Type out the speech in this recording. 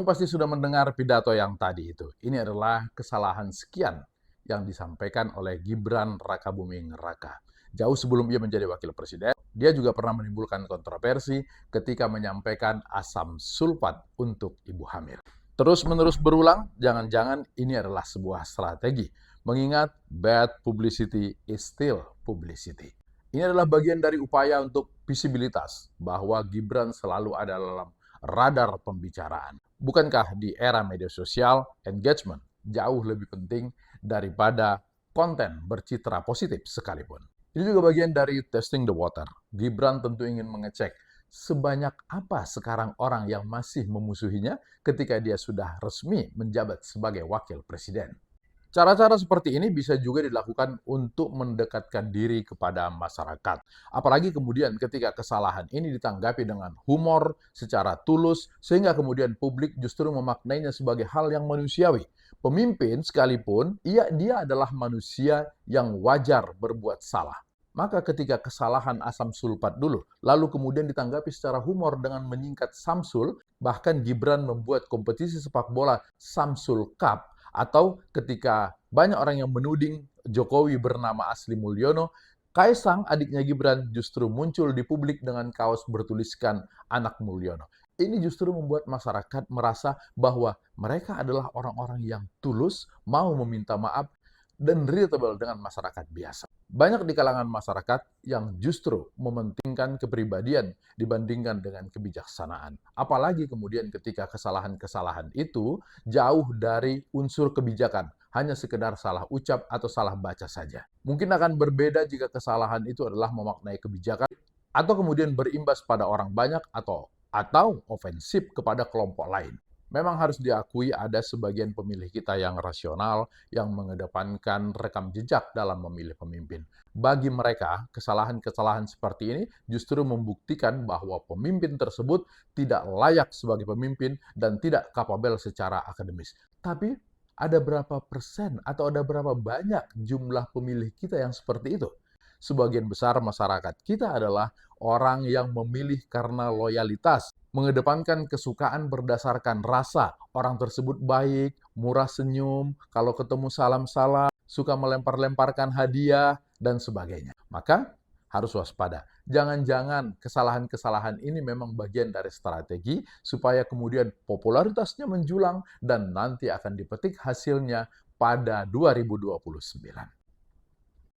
pasti sudah mendengar pidato yang tadi itu. Ini adalah kesalahan sekian yang disampaikan oleh Gibran Rakabuming Raka. Jauh sebelum ia menjadi wakil presiden, dia juga pernah menimbulkan kontroversi ketika menyampaikan asam sulfat untuk ibu hamil. Terus-menerus berulang, jangan-jangan ini adalah sebuah strategi. Mengingat bad publicity is still publicity. Ini adalah bagian dari upaya untuk visibilitas bahwa Gibran selalu ada dalam radar pembicaraan. Bukankah di era media sosial, engagement jauh lebih penting daripada konten bercitra positif sekalipun. Ini juga bagian dari testing the water. Gibran tentu ingin mengecek sebanyak apa sekarang orang yang masih memusuhinya ketika dia sudah resmi menjabat sebagai wakil presiden. Cara-cara seperti ini bisa juga dilakukan untuk mendekatkan diri kepada masyarakat. Apalagi kemudian ketika kesalahan ini ditanggapi dengan humor, secara tulus, sehingga kemudian publik justru memaknainya sebagai hal yang manusiawi. Pemimpin sekalipun, dia adalah manusia yang wajar berbuat salah. Maka ketika kesalahan asam sulfat dulu, lalu kemudian ditanggapi secara humor dengan menyingkat Samsul, bahkan Gibran membuat kompetisi sepak bola Samsul Cup, atau ketika banyak orang yang menuding Jokowi bernama asli Mulyono, Kaisang, adiknya Gibran, justru muncul di publik dengan kaos bertuliskan Anak Mulyono. Ini justru membuat masyarakat merasa bahwa mereka adalah orang-orang yang tulus, mau meminta maaf, dan relatable dengan masyarakat biasa. Banyak di kalangan masyarakat yang justru mementingkan kepribadian dibandingkan dengan kebijaksanaan. Apalagi kemudian ketika kesalahan-kesalahan itu jauh dari unsur kebijakan, hanya sekedar salah ucap atau salah baca saja. Mungkin akan berbeda jika kesalahan itu adalah memaknai kebijakan atau kemudian berimbas pada orang banyak atau ofensif kepada kelompok lain. Memang harus diakui ada sebagian pemilih kita yang rasional, yang mengedepankan rekam jejak dalam memilih pemimpin. Bagi mereka, kesalahan-kesalahan seperti ini justru membuktikan bahwa pemimpin tersebut tidak layak sebagai pemimpin dan tidak kapabel secara akademis. Tapi ada berapa persen atau ada berapa banyak jumlah pemilih kita yang seperti itu? Sebagian besar masyarakat kita adalah orang yang memilih karena loyalitas, mengedepankan kesukaan berdasarkan rasa. Orang tersebut baik, murah senyum, kalau ketemu salam-salam, suka melempar-lemparkan hadiah, dan sebagainya. Maka harus waspada. Jangan-jangan kesalahan-kesalahan ini memang bagian dari strategi supaya kemudian popularitasnya menjulang dan nanti akan dipetik hasilnya pada 2029.